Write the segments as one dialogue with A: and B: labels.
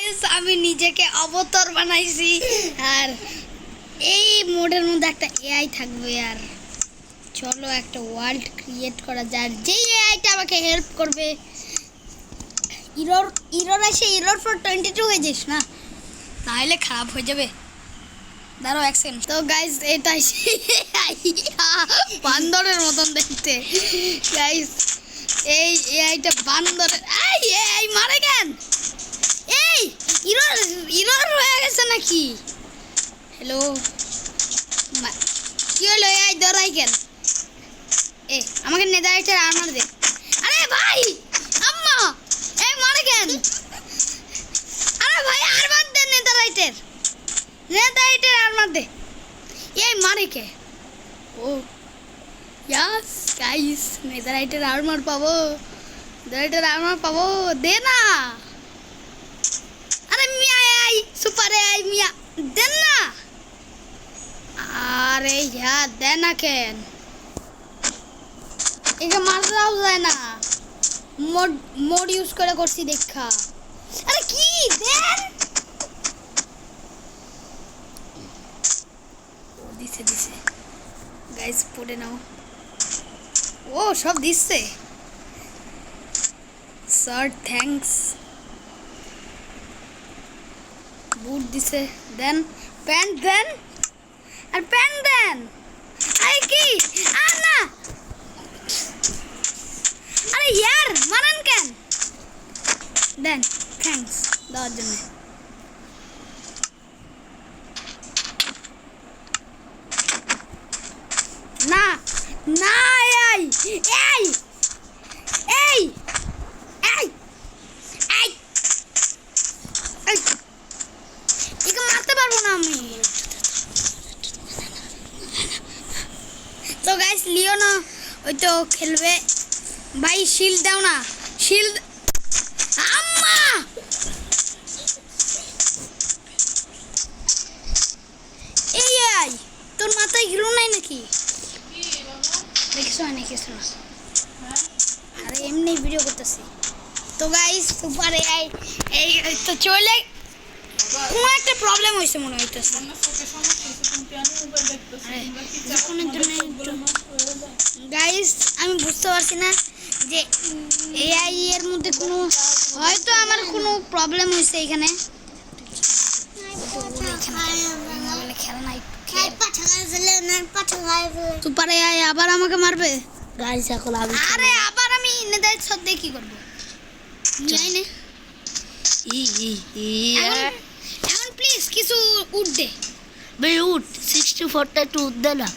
A: Guys আমি নিজেকে অবতার বানাইছি আর এই মোডের মধ্যে একটা এআই থাকবে আর চলো একটা ওয়ার্ল্ড ক্রিয়েট করা যায় যেই এআইটা আমাকে হেল্প করবে ইরর এসে ইরর ফর 22 হয়ে যাস না তাহলে খারাপ হয়ে যাবে দাঁড়াও এক সেকেন্ড তো গাইস এটাই বান্দরের মতন দেখতে গাইস এই এআইটা বান্দরের এই মারে কেন এই ইরর হয়ে গেছে নাকি হ্যালো কি হলো এই দরাই কেন আমাকে নেদারাইটের আর্মার দে আরে ভাই আম্মা এই মারে কেন আরে ভাই আর্মার দে নেদারাইটের আর্মার দে এই মারে কে ও ইয়াস গাইস নেদারাইটের আর্মার পাবো দে না আরে মিয়া আই সুপার আই মিয়া দেন না আরে यार দে না কেন একে মারাও যায় না মোড ইউজ করে করছি দেখা আরে কি দেন ও দিছে গাইস পড়ে নাও ও সব দিছে স্যার থ্যাঙ্কস বুট দিছে দেন প্যান্ট দেন আর প্যান্ট দেন আরে কি আর না আরে यार মানেন কেন দেন থ্যাঙ্কস দেওয়ার জন্য না না এই এই এই এই এই একে মারতে পারবো না আমি তো গাইস লিও না ওই তো খেলবে ভাই শিল্ড দাও না শিল্ড আম্মা এই আই তোর মাথায় গিলো নাই নাকি কিছু না আরে এমনি ভিডিও করতেছি তো গাইস সুপার এআই এই তো চলে কোনো একটা প্রবলেম হয়েছে মনে হইতেছে গাইস আমি বুঝতে পারছি না যে এআই এর মধ্যে কোনো হয়তো আমার কোনো প্রবলেম হয়েছে এখানে খেলা নাই সুপার এআই আবার আমাকে মারবে
B: গাইস এখন আমি
A: আরে আবার আমি নেদাইট শট দিয়ে কি করব যাই না এখন প্লিজ কিছু উঠ দে
B: বে উঠ 64টা একটু উঠ দে না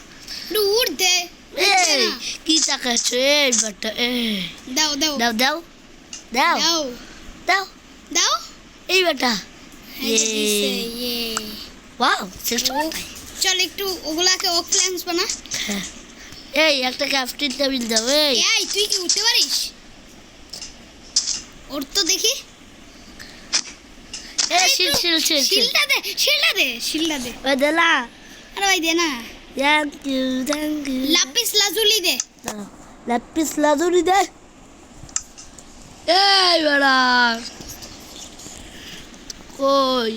A: উঠ দে
B: এই কি তাকাচ্ছে এই বাটা
A: দাও দাও
B: দাও দাও দাও
A: দাও
B: দাও
A: দাও
B: এই বাটা
A: ইয়ে
B: ওয়াও 64
A: চল একটু ওগুলাকে ওক প্ল্যান্স বানা
B: এই একটা ক্যাপ্টেন টেবিল দাও
A: এই তুই কি উঠতে পারিস ওর তো দেখি
B: এই
A: শিলটা দে
B: ওই দেলা
A: আরে ভাই দে না
B: থ্যাংক ইউ
A: লাপিস লাজুলি দে
B: লাপিস লাজুলি দে এই বড়া কই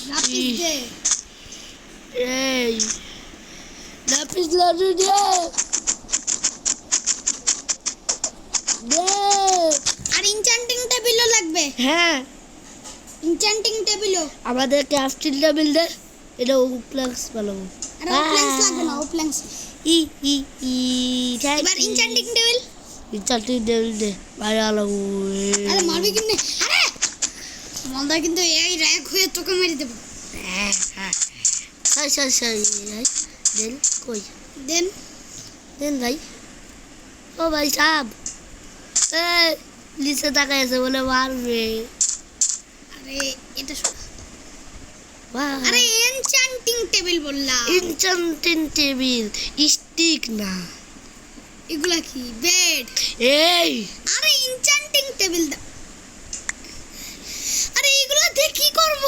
A: লাপিস দে
B: এই লাপিস লাজুলি দে
A: আর ইনচান্টিং টেবিলও লাগবে
B: হ্যাঁ
A: ইনচান্টিং টেবিলও
B: আমাদের ক্যাপ্টেন টেবিল দে এটা ওপ্লাক্স বানাবো
A: আরে ওপ্ল্যান্স লাগবে না ওপ্ল্যান্স
B: ই
A: এবার ইনচান্টিং টেবিল
B: দে বাইরে আলাবো
A: আরে মারবি কেমনে আরে মন্দা কিন্তু এই র‍্যাক হয়ে তোকে মেরে দেব
B: হ্যাঁ সরি দেন কই দেন ভাই ও ভাই সাহেব নিচে তাকায় আছে বলে মারবে
A: আরে এটা আরে এনচান্টিং টেবিল বললাম
B: এনচান্টিং টেবিল স্টিক না
A: এগুলা কি বেড
B: এই
A: আরে এনচান্টিং টেবিল দা আরে এগুলা দিয়ে কি করব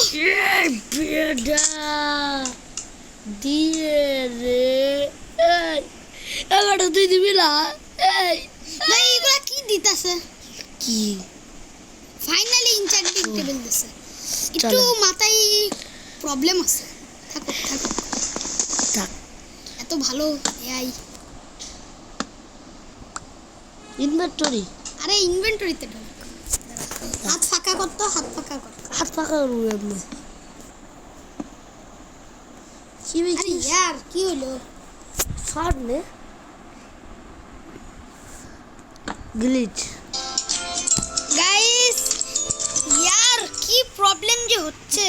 B: এই বেডা দিয়ে রে এই এবারে তুই দিবি না এই
A: ভাই এগুলা কি দিতাছে
B: কি
A: ফাইনালি ইনচান্টিং একদিক টেবিল দিছে একটু
B: চলো।
A: মাথায় প্রবলেম আছে থাকুক থাকুক
B: থাক
A: এত ভালো এআই
B: ইনভেন্টরি
A: আরে ইনভেন্টরিতে ঢোক হাত ফাঁকা কর তো হাত ফাঁকা কর
B: হাত ফাঁকা করবো এমনি কি
A: আরে
B: বেশি
A: ইয়ার কি হলো
B: শর্ট নে গ্লিচ
A: গাইস ইয়ার কি প্রবলেম যে হচ্ছে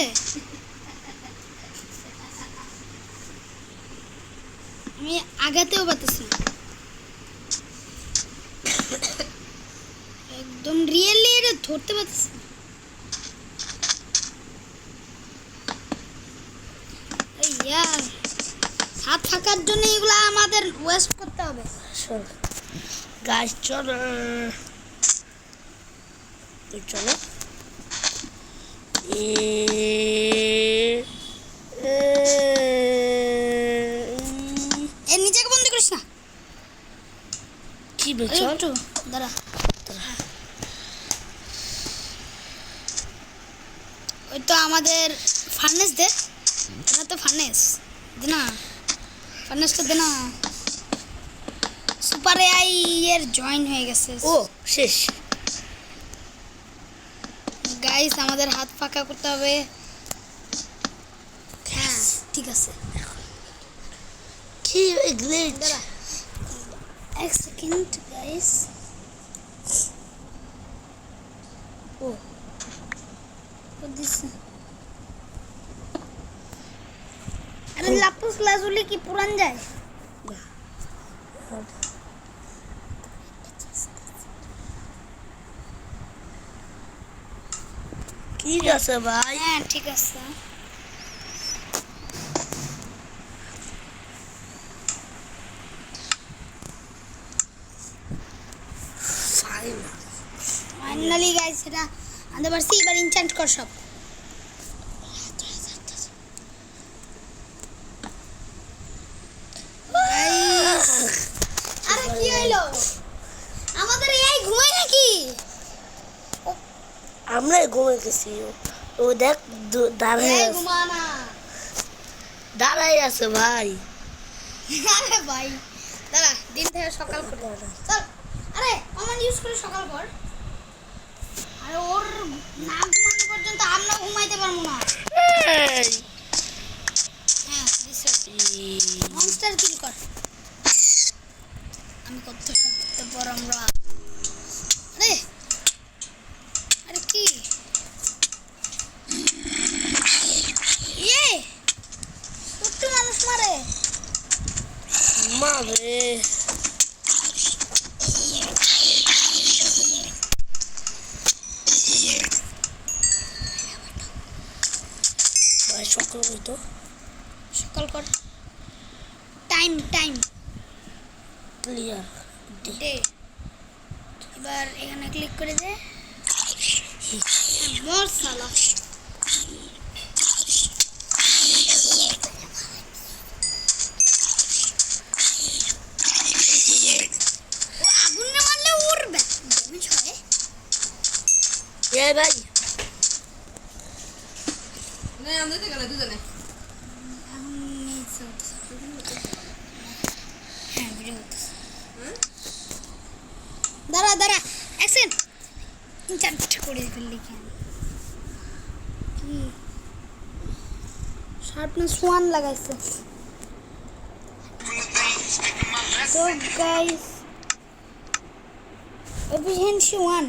A: আমি আগাতেও পারতেছি না একদম রিয়েলি এটা ধরতে পারতেছি না আরে ইয়ার হাত ফাঁকার জন্য এগুলা আমাদের ওয়েস্ট করতে হবে
B: চল গাছ চলো চলো
A: এর নিচেকে বন্ধ করিস না
B: কি
A: আরে
B: বেচল
A: একটু দাঁড়া ওই তো আমাদের ফার্নেস দে এটা তো ফার্নেস দে না ফার্নেসটা দে না সুপার এআই এর জয়েন হয়ে গেছে
B: ও শেষ
A: গাইস আমাদের হাত ফাঁকা করতে হবে হ্যাঁ ঠিক আছে
B: কি গ্লিচ
A: দাঁড়া এক সেকেন্ড গাইস ও দিস আরে লাপুস লাজুলি কি পুরান যায়
B: ঠিক আছে ভাই
A: হ্যাঁ ঠিক আছে ফাইনালি গাইস এটা আনতে পারছি এবার ইনচ্যান্ট কর সব Guys, আরে কি হইলো আমাদের এই ঘুমায় নাকি
B: আমরা ঘুমে গেছি ও দেখ দাঁড়াই
A: এই
B: আছে
A: ঘুমানা
B: দাঁড়াই আছে ভাই
A: আরে ভাই দাঁড়া দিন থেকে সকাল করে চল আরে কমন ইউজ করে সকাল কর আরে ওর না ঘুমানো পর্যন্ত আমরা ঘুমাইতে পারবো না
B: এই,
A: হ্যাঁ মনস্টার কিল কর আমি কত করতে পার আমরা আরে আরে কি ইয়ে একটু মানুষ মারে
B: মারে ভাই সকাল হইতো
A: সকাল কর টাইম টাইম
B: ক্লিয়ার
A: দে এবার এখানে ক্লিক করে দে মোর সালা ও আগুন না মারলে উড়বে ড্যামেজ হয়
B: এ ভাই
A: আগুন নেই চলতেছে হ্যাঁ ভিডিও করতেছে দাঁড়া দাঁড়া অ্যাকশন ইনচার্জ করে ফেললি কেন কি শার্পনেস 1 লাগাইছে তো গাইস এফিশিয়েন্সি 1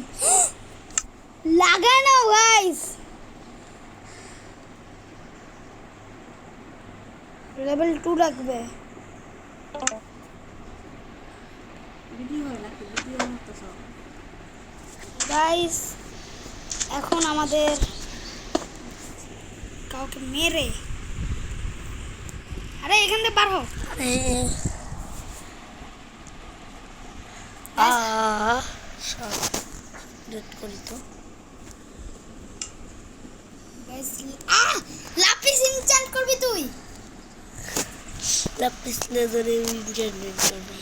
A: লাগায় না গাইস লেভেল 2 লাগবে গাইস এখন আমাদের কাউকে মেরে আরে এখান থেকে বার হো
B: আরে সব ডেট করি তো
A: গাইস লাপিস ইনচান্ট করবি তুই
B: লাপিস লেজারে ইনজেক্ট করবি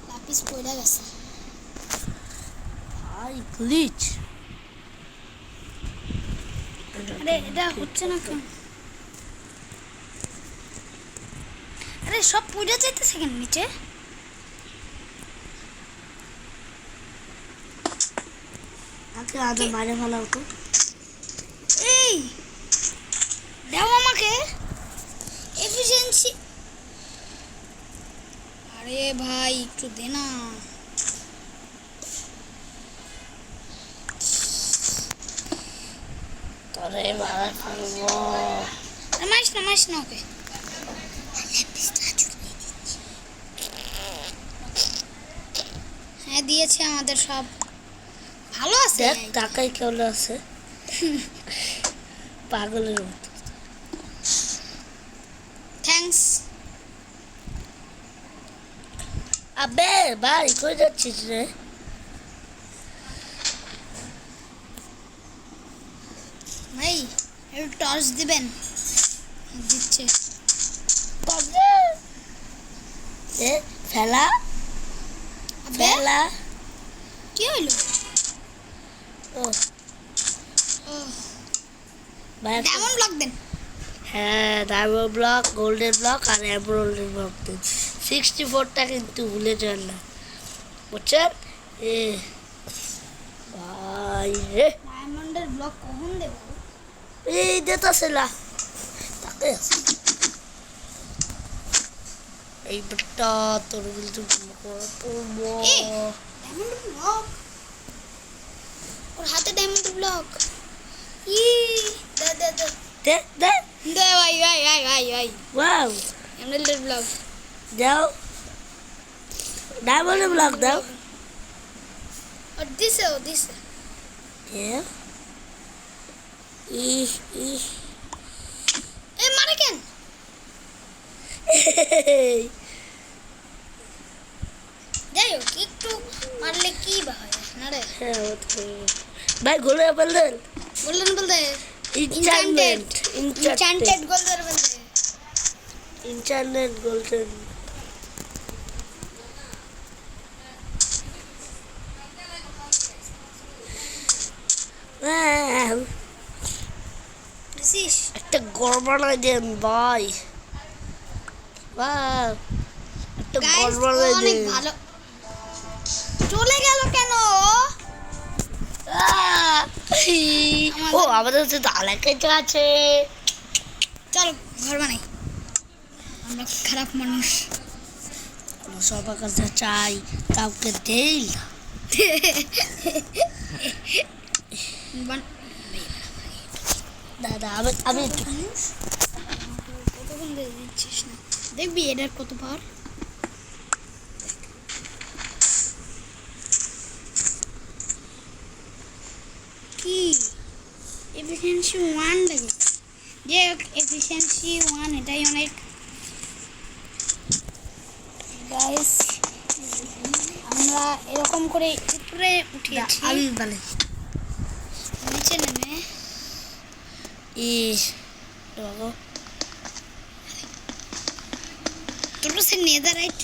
A: লাপিস পয়লা গেছে
B: আই গ্লিচ
A: আরে এটা হচ্ছে না কেন? আরে সব পুজো চাইতেছে কেন নিচে?
B: আগে আগে মারে ফেলা হতো।
A: এই দাও আমাকে এফিশিয়েন্সি। আরে ভাই একটু দে না।
B: তোরে মারা ফেলবো।
A: মারিস না ওকে। হ্যাঁ দিয়েছে আমাদের সব ভালো আছে।
B: দেখ টাকাই কেমন আছে পাগলের মতো।
A: থ্যাঙ্কস।
B: আবে ভাই কই যাচ্ছিস রে?
A: ভাই একটু টর্চ দিবেন? দিচ্ছে।
B: তবে এ ফেলা
A: আবে
B: ফেলা।
A: কি হইলো?
B: ও
A: ও
B: ভাই
A: ডায়মন্ড ব্লক দেন।
B: হ্যাঁ ডায়মন্ড ব্লক, গোল্ডেন ব্লক আর এমরাল্ড ব্লক দিন। 64টা কিন্তু ভুলে যান না, বুঝছেন? এ ভাই রে
A: ডায়মন্ডের ব্লক কখন দেব?
B: এই দিতেছে না তাকে। এই বেটা তোর কিন্তু পড়বো।
A: এ ডায়মন্ড ব্লক, ওর হাতে ডায়মন্ড ব্লক। ই দে দে দে
B: দে দে
A: দে ভাই ভাই ভাই ভাই ভাই
B: ওয়াও
A: ডায়মন্ডের ব্লক
B: দাও, ডায়মন্ড ব্লক দাও।
A: আর দিছে ও দিছে।
B: এ ই ই
A: এ মারে কেন? যাই হোক একটু মারলে কি বা হয় না রে?
B: হ্যাঁ ভাই গোলে বললেন
A: বললেন বলতে
B: ইনচান্টেড
A: ইনচান্টেড গোল্ডের বলতে।
B: ইনচান্টেড গোল্ডেন।
A: বুঝছিস?
B: একটা গড়বাড়াই দেন ভাই। বাহ একটা
A: গাইস
B: গড়বাড়াই
A: অনেক
B: দেন।
A: ভালো। চলে গেল কেন?
B: ও আমাদের হচ্ছে তো আলাকায় আছে।
A: চল ঘর বানাই। আমরা খারাপ মানুষ।
B: সবার কাছে চাই, কাউকে দেই না। দাদা আমি আমি একটু
A: কতক্ষণ ধরে দিচ্ছিস না? দেখবি এটার কত পাওয়ার। কি এফিসিয়েন্সি 1 লাগে? যে এফিসিয়েন্সি 1 এটাই অনেক। গাইস আমরা এরকম করে উপরে উঠিয়েছি।
B: আমি বলে
A: নিচে নেমে
B: ইস বাবা
A: তোর সে নেদারাইট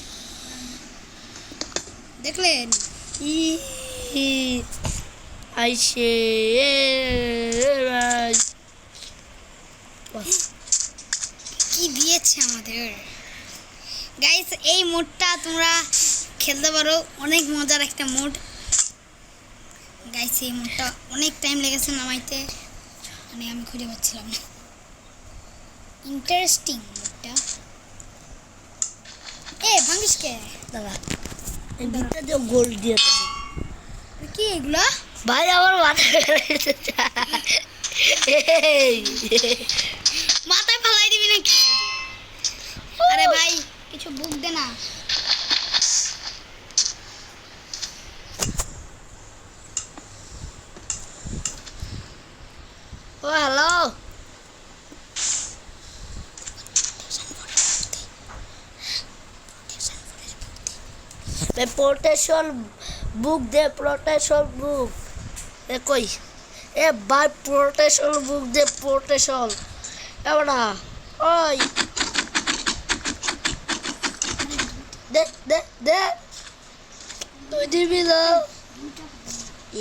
A: দেখলেন?
B: ই আইসে
A: কি দিয়েছে আমাদের। গাইস এই মোডটা তোমরা খেলতে পারো, অনেক মজার একটা মোড। গাইস এই মোডটা অনেক টাইম লেগেছে নামাইতে, মানে আমি খুঁজে পাচ্ছিলাম না। ইন্টারেস্টিং মোডটা। এ ভাঙ্গিস কে?
B: দাদা এই বিটটা যে গোল্ড দিয়ে দেবো।
A: কি এগুলা?
B: ভাই আমার
A: মাথায় ফালাই দিবি নাকি? আরে ভাই কিছু বুক দে না।
B: ও হ্যালো প্রোটেকশন বুক দে, প্রোটেকশন বুক এ কই? এ ভাই প্রোটেকশন বুক দে, প্রোটেকশন এবারা ওই দে দে দে তুই দিবি না?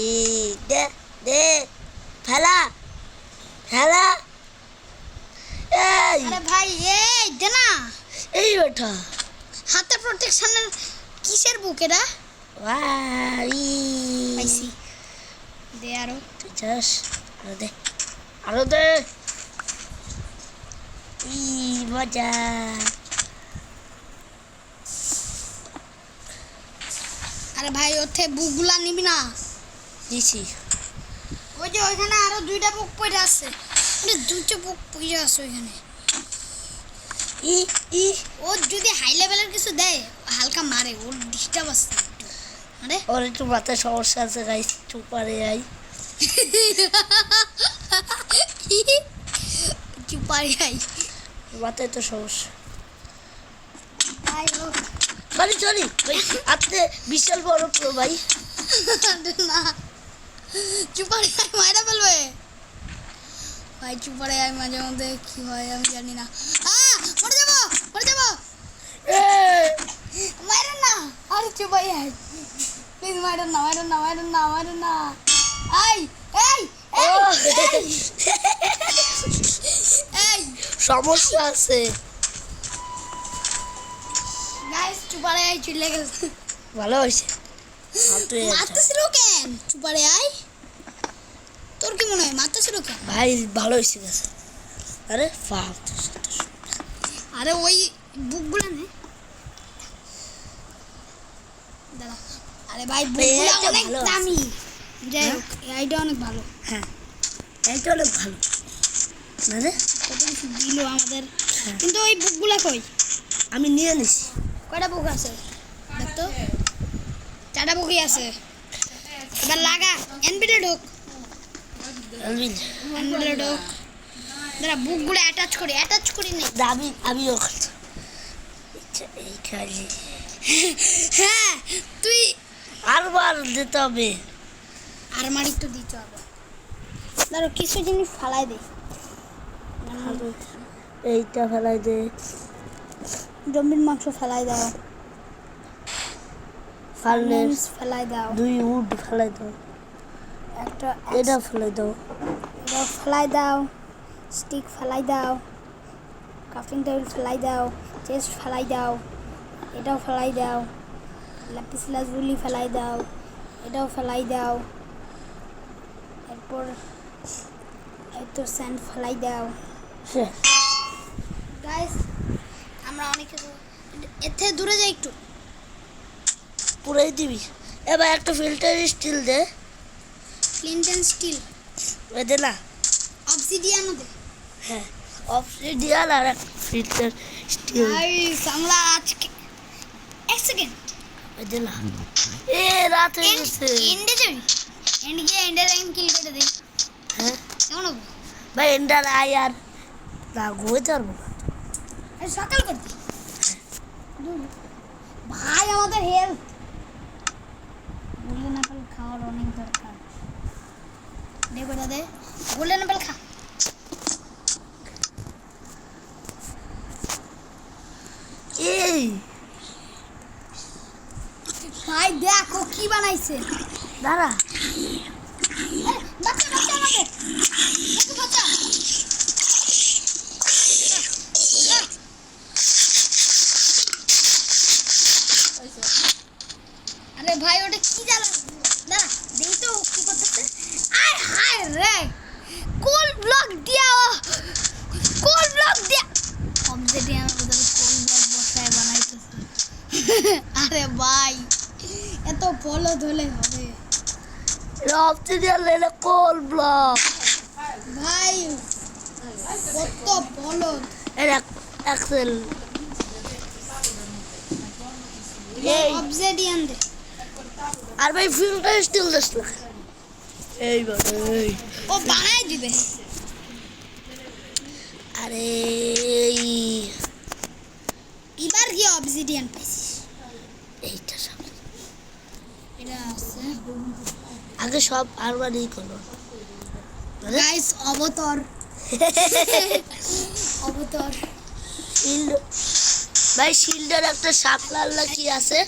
B: ই দে দে ফেলা হ্যালা এই
A: আরে ভাই এই দে না
B: এই ওটা
A: হাতে প্রোটেকশনের কিসের বুক এটা পাইছি দে আরো
B: তুই চাস আরো দে ই মজা
A: আরে ভাই ওতে বুকগুলা নিবি না
B: দিছি
A: ওই যে ওইখানে আরো দুইটা বুক পড়ে আছে দুইটা বুক পড়ে আছে ওইখানে
B: ই ই
A: ও যদি হাই লেভেলের কিছু দেয় হালকা মারে ওর ডিস্টার্ব আছে একটু আরে
B: ওর একটু মাথায় সমস্যা আছে গাইস চুপারে আই
A: চুপারি আই
B: মাথায় তো সমস্যা
A: ভাই ও
B: সরি ভাই আপনি বিশাল বড় প্রো ভাই
A: না চুপারি আই মারা ফেলবে ভাই চুপারি আই মাঝে মধ্যে কি হয় আমি জানি না মরে যাবো
B: এ
A: মারেন না আরে চুপারি আই প্লিজ মারেন না আই এই
B: ও
A: এই
B: সমস্যা আছে
A: গাইস চুপারে আই চলে গেছে
B: ভালো হয়েছে
A: মারতেছিল কেন চুপারে আই তোর কি মনে হয় মারতেছিল কেন
B: ভাই ভালো হয়েছে গেছে আরে ফালতু
A: আরে ওই বুকগুলো নে দাঁড়া আরে ভাই বুকগুলো
B: এইটা
A: অনেক
B: ভালো আছে।
A: দামি যাই
B: হ্যাঁ?
A: হোক এইটা অনেক ভালো
B: হ্যাঁ এইটা অনেক ভালো মানে
A: কত কিছু দিল আমাদের
B: হ্যাঁ।
A: কিন্তু ওই বুকগুলো কই
B: আমি নিয়ে নিছি
A: কয়টা বুক আছে দেখতো 4টা বুকই আছে এবার লাগা এনবিডে ঢোক এনবিডে ঢোক দাঁড়া বুকগুলো অ্যাটাচ করি নে
B: আমি ওখানে এই খালি
A: হ্যাঁ তুই
B: আরবার দিতে হবে
A: আলমারি তো দিতে হবে ধরো কিছু জিনিস ফালাই দে
B: এইটা ফেলাই দে
A: জম্বির মাংস ফেলাই দাও
B: ফাললে
A: লেন্স ফেলাই দাও
B: 2 উড ফেলাই দাও
A: একটা
B: এটা ফেলাই দাও
A: এটা ফেলাই দাও স্টিক ফেলাই দাও কাফিং টেবিল ফেলাই দাও চেস্ট ফেলাই দাও এটাও ফেলাই দাও লাপিস লাজুলি ফেলাই দাও এটাও ফেলাই দাও এরপর এই তো স্যান্ড ফেলাই দাও
B: শেষ।
A: গাইস আমরা অনেক কিছু এর থেকে দূরে যাই একটু
B: পুরাই দিবি এবার একটা ফিল্টার স্টিল দে
A: ক্লিনটন স্টিল
B: ওই দে না
A: অবসিডিয়ানও দে
B: হ্যাঁ অবসিডিয়ান আর ফিল্টার স্টিল
A: গাইস আমরা আজকে এক সেকেন্ড
B: ওই দে না এ রাত হয়ে গেছে
A: এন্ডে যাবি এন্ড গিয়ে এন্ডের লাইন কিল কেটে দে
B: হ্যাঁ
A: কেমন হবে
B: ভাই এন্ডার আই আর না ঘুমাইতে পারবো না
A: এই সকাল করতে ভাই আমাদের হেলথ গোল্ডেন অ্যাপেল খাওয়ার অনেক দরকার দে বেটা দে গোল্ডেন অ্যাপেল খা
B: এই
A: ভাই দেখো কি বানাইছে
B: দাঁড়া
A: বাচ্চা আমাকে দেখো বাচ্চা আরে ভাই ওটা কি জ্বালা না দেই তো কি করতেছে আয় হায় রে কোল ব্লক দিয়া অবজেডিয়ান ওদের কোল ব্লক বসায় বানাইতেছে আরে ভাই এত ফলো ধলে হবে
B: অবসিডিয়ান লেলে কোল ব্লক
A: ভাই কত ফলো
B: এটা এক্সেল এই
A: অবজেডিয়ান দে
B: আর ভাই ফিল্টার স্টিল দিস না এই বড় এই
A: ও বানাই দিবে
B: আরে
A: এবার কি অবজেডিয়ান পাইছিস
B: এইটা সব
A: এটা আছে
B: আগে সব আরবারই করো
A: গাইস অবতর অবতর
B: শিল্ড ভাই শিল্ডের একটা সাপলাল্লা কি আছে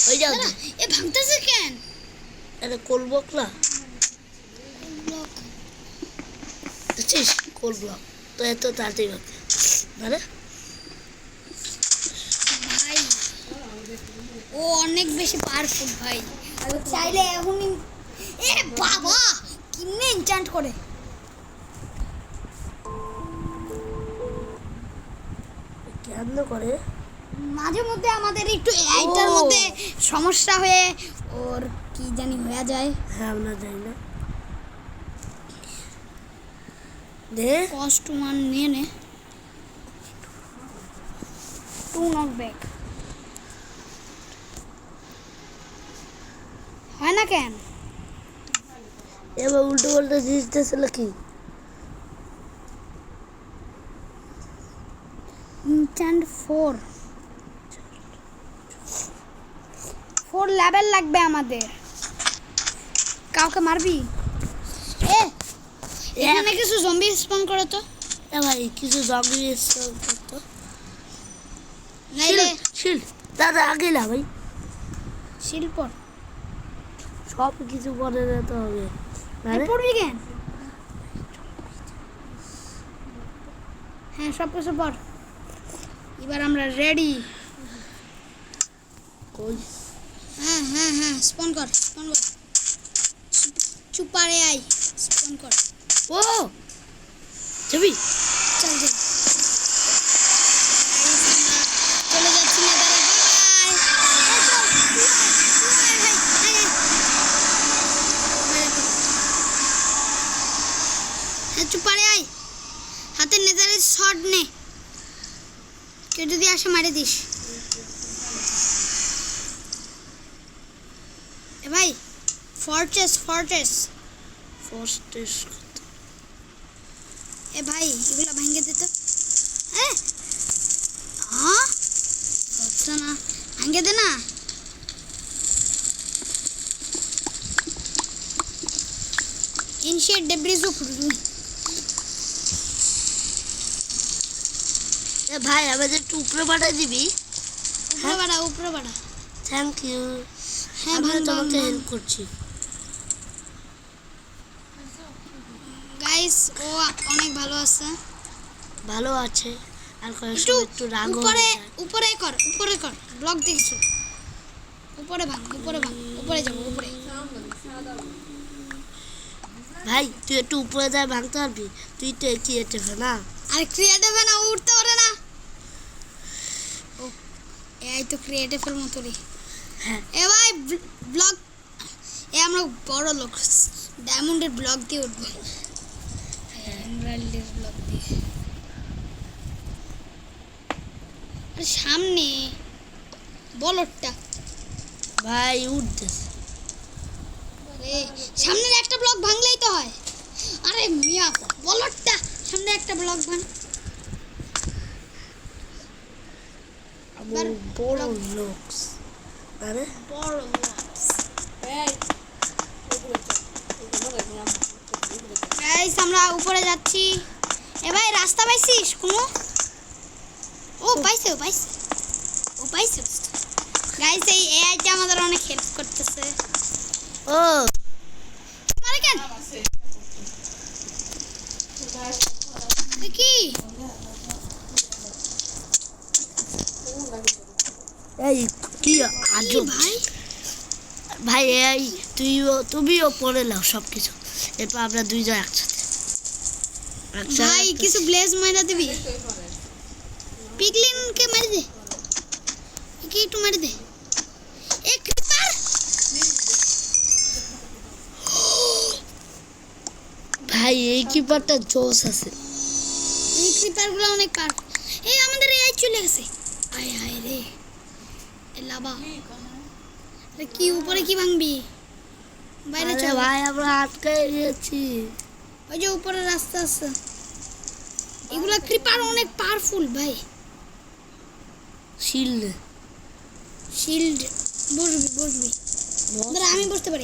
B: ওই যাও
A: দাঁড়া, এ ভাঙতেছে কেন
B: এটা করবো না
A: ব্লক
B: করছিস করবো তো এত তাড়াতাড়ি হবে মানে
A: ভাই ও অনেক বেশি পাওয়ারফুল ভাই ও চাইলে এখনই এ বাবা কিনে এনচান্ট করে
B: কেন করে
A: মাঝে মধ্যে আমাদের একটু এইটার
B: ও।
A: মধ্যে সমস্যা হয়ে ওর কি জানি হয়ে যায়
B: হ্যাঁ আমরা যাই না দে
A: কষ্ট মান নিয়ে নে টু নট ব্যাক হয় না কেন
B: এবার উল্টো পাল্টা জিনিসটা নাকি
A: ইনচান্ট 4 লেভেল লাগবে আমাদের কাউকে মারবি এ এখানে কিছু জম্বি স্পন করে তো
B: এ ভাই কিছু জমি করতো
A: নাইলে
B: শিল দাদা আগে না ভাই
A: শিল্প
B: সব কিছু পরে যেতে হবে মানে
A: পড়বি কেন হ্যাঁ সব কিছু পড় এবার আমরা রেডি
B: কই
A: হ্যাঁ হ্যাঁ হ্যাঁ স্পন কর চুপারে আই স্পন কর
B: ও যাবি
A: চল চল চলে যাচ্ছি না দাঁড়া বাই চুপারে আই হাতে নেজারের শট নে কেউ যদি আসে মারে দিস এ ভাই ফর্ট্রেস
B: ফার্স্ট
A: এ ভাই এগুলো ভেঙে দিত হ্যাঁ হচ্ছে না ভেঙে দে না ইনশিয়েট ডেব্রিজ
B: এ ভাই আমাদের একটু উপরে পাঠিয়ে দিবি
A: উপরে বাড়া
B: থ্যাংক ইউ
A: হ্যাঁ
B: আমরা
A: ভাঙ
B: তোমাকে হেল্প করছি
A: গাইস ও অনেক ভালো আছে
B: ভালো আছে আর কয়েক
A: একটু
B: সময় একটু রাগ
A: উপরে কর ব্লক দেখছো উপরে ভাঙ উপরে যাবো উপরে
B: ভাই তুই একটু উপরে যায় ভাঙতে পারবি তুই তো কি এটা না
A: আর ক্রিয়েটিভ না ও উঠতে পারে না ও এই তো ক্রিয়েটিভের মতোই
B: হ্যাঁ
A: এ ভাই ব্লক এ আমরা বড় লোক ডায়মন্ডের ব্লক দিয়ে উঠবো এমরাল্ডের ব্লক দিয়ে আর সামনে বলটা
B: ভাই উঠতেছে
A: আরে সামনের একটা ব্লক ভাঙলেই তো হয় আরে মিয়া বলটা সামনে একটা ব্লক ভাঙ
B: আমার বড় লোক আরে
A: বড় লোকস গাইস আমরা উপরে যাচ্ছি এ ভাই রাস্তা পাইছিস কোনো ও পাইছে গাইস এই এআইটা আমাদের অনেক হেল্প করতেছে
B: ও
A: মারে কেন কি
B: এই কি
A: কি
B: আজব
A: ভাই
B: ভাই এই তুমিও পড়ে নাও সব কিছু এরপর আমরা দুইজন একসাথে
A: ভাই কিছু ব্লেজ মারা দিবি পিগলিনকে মারি দে কি একটু মারি দে এক ক্রিপার
B: ভাই এই কিপারটা জোস আছে
A: এই ক্রিপারগুলো অনেক পার এই আমাদের এই চলে গেছে আয় হায় রে এ লাভা আরে কি উপরে কি ভাঙবি বাইরে
B: আরে
A: চল
B: ভাই আমরা আটকে গেছি
A: ওই যে উপরে রাস্তা আছে এগুলা ক্রিপার অনেক পাওয়ারফুল ভাই
B: শিল্ড
A: শিল্ড বসবি দাঁড়া আমি বসতে পারি